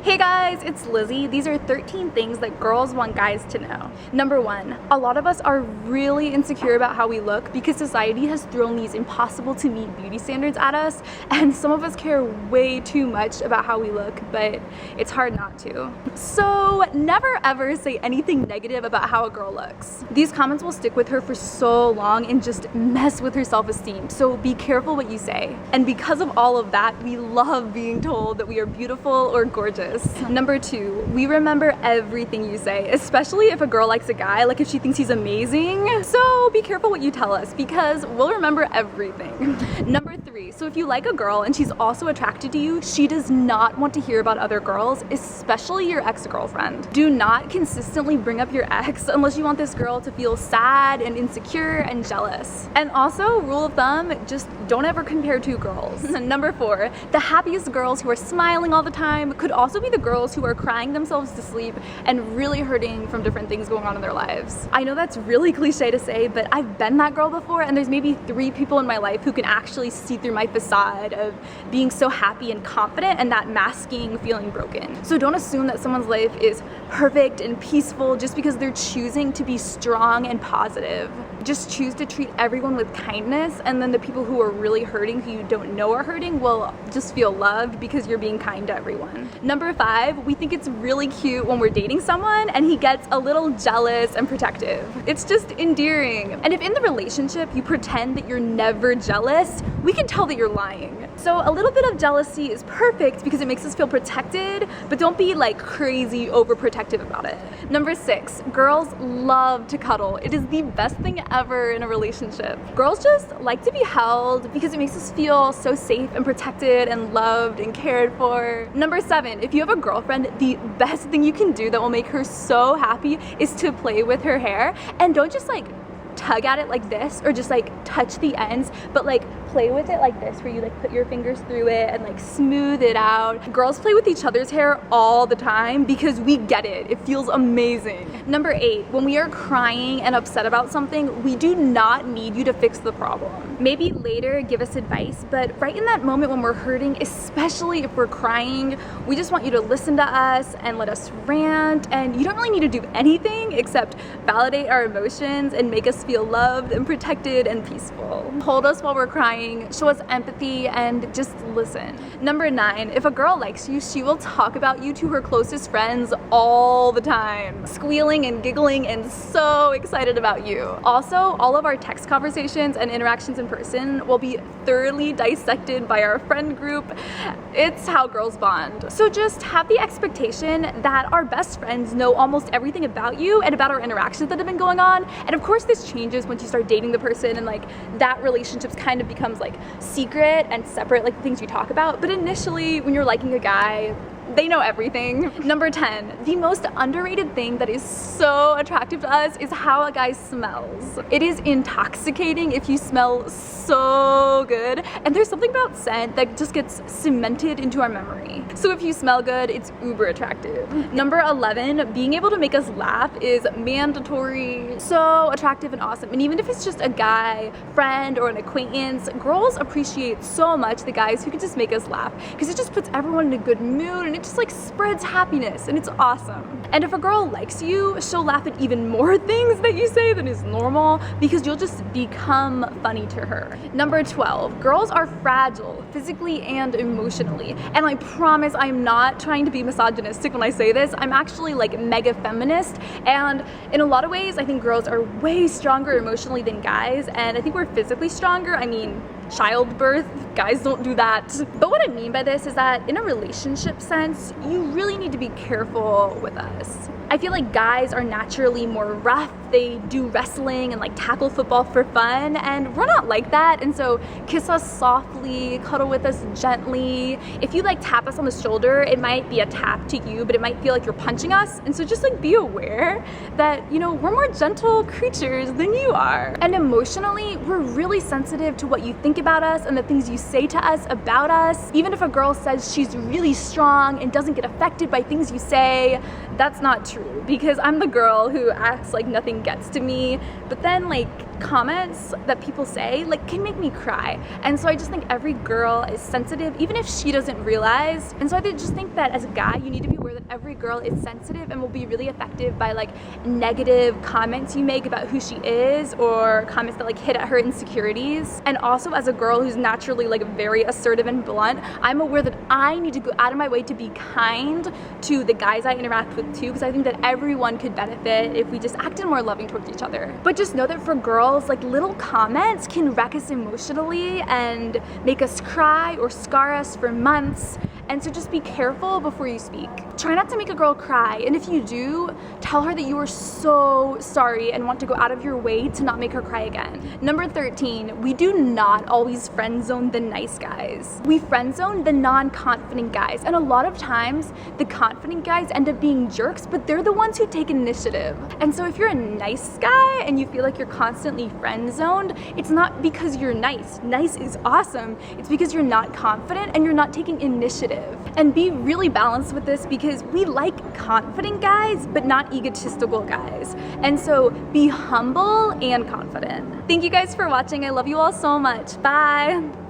Hey guys, it's Lizzie. These are 13 things that girls want guys to know. Number 1, a lot of us are really insecure about how we look because society has thrown these impossible to meet beauty standards at us, and some of us care way too much about how we look, but it's hard not to. So never ever say anything negative about how a girl looks. These comments will stick with her for so long and just mess with her self-esteem, so be careful what you say. And because of all of that, we love being told that we are beautiful or gorgeous. Number 2, we remember everything you say, especially if a girl likes a guy, like if she thinks he's amazing. So be careful what you tell us because we'll remember everything. Number 3, so if you like a girl and she's also attracted to you, she does not want to hear about other girls, especially your ex-girlfriend. Do not consistently bring up your ex unless you want this girl to feel sad and insecure and jealous. And also, rule of thumb, just don't ever compare two girls. Number 4, the happiest girls who are smiling all the time could also be the girls who are crying themselves to sleep and really hurting from different things going on in their lives. I know that's really cliche to say, but I've been that girl before, and there's maybe 3 people in my life who can actually see through my facade of being so happy and confident and that masking feeling broken. So don't assume that someone's life is perfect and peaceful just because they're choosing to be strong and positive. Just choose to treat everyone with kindness, and then the people who are really hurting, who you don't know are hurting, will just feel loved because you're being kind to everyone. Number 5, we think it's really cute when we're dating someone and he gets a little jealous and protective. It's just endearing. And if in the relationship you pretend that you're never jealous, we can tell that you're lying. So a little bit of jealousy is perfect because it makes us feel protected, but don't be like crazy overprotective about it. Number 6, girls love to cuddle. It is the best thing ever in a relationship. Girls just like to be held because it makes us feel so safe and protected and loved and cared for. Number 7, if you have a girlfriend, the best thing you can do that will make her so happy is to play with her hair. And don't just like tug at it like this or just like touch the ends, but like play with it like this, where you like put your fingers through it and like smooth it out. Girls play with each other's hair all the time because we get it. It feels amazing. Number 8, when we are crying and upset about something, we do not need you to fix the problem. Maybe later give us advice, but right in that moment when we're hurting, especially if we're crying, we just want you to listen to us and let us rant, and you don't really need to do anything except validate our emotions and make us feel loved and protected and peaceful. Hold us while we're crying, show us empathy, and just listen. Number 9, if a girl likes you, she will talk about you to her closest friends all the time, squealing and giggling and so excited about you. Also, all of our text conversations and interactions in person will be thoroughly dissected by our friend group. It's how girls bond. So just have the expectation that our best friends know almost everything about you and about our interactions that have been going on. And of course this changes once you start dating the person, and like that relationship kind of becomes like secret and separate, like the things you talk about. But initially, when you're liking a guy, they know everything. Number 10, the most underrated thing that is so attractive to us is how a guy smells. It is intoxicating if you smell so good, and there's something about scent that just gets cemented into our memory. So if you smell good, it's uber attractive. Number 11, being able to make us laugh is mandatory. So attractive and awesome. And even if it's just a guy, friend, or an acquaintance, girls appreciate so much the guys who can just make us laugh because it just puts everyone in a good mood, and it just like spreads happiness, and it's awesome. And if a girl likes you, she'll laugh at even more things that you say than is normal because you'll just become funny to her. Number 12, girls are fragile physically and emotionally. And I promise I'm not trying to be misogynistic when I say this. I'm actually like mega feminist, and in a lot of ways I think girls are way stronger emotionally than guys, and I think we're physically stronger. I mean, childbirth, guys don't do that. But what I mean by this is that in a relationship sense, you really need to be careful with us. I feel like guys are naturally more rough. They do wrestling and like tackle football for fun, and we're not like that. And so kiss us softly, cuddle with us gently. If you like tap us on the shoulder, it might be a tap to you, but it might feel like you're punching us. And so just like be aware that, you know, we're more gentle creatures than you are. And emotionally, we're really sensitive to what you think about us and the things you say to us about us. Even if a girl says she's really strong and doesn't get affected by things you say, that's not true, because I'm the girl who acts like nothing gets to me, but then like comments that people say like can make me cry. And so I just think every girl is sensitive, even if she doesn't realize. And so I just think that as a guy, you need to be aware that every girl is sensitive and will be really affected by like negative comments you make about who she is, or comments that like hit at her insecurities. And also as a girl who's naturally like very assertive and blunt, I'm aware that I need to go out of my way to be kind to the guys I interact with too, because I think that everyone could benefit if we just acted more loving towards each other. But just know that for girls, like little comments can wreck us emotionally and make us cry or scar us for months. And so just be careful before you speak. Try not to make a girl cry, and if you do, tell her that you are so sorry and want to go out of your way to not make her cry again. Number 13, we do not always friend zone the nice guys. We friend zone the non-confident guys, and a lot of times the confident guys end up being jerks, but they're the ones who take initiative. And so if you're a nice guy and you feel like you're constantly friend zoned, it's not because you're nice. Nice is awesome. It's because you're not confident and you're not taking initiative. And be really balanced with this, because we like confident guys but not egotistical guys. And so be humble and confident. Thank you guys for watching. I love you all so much. Bye.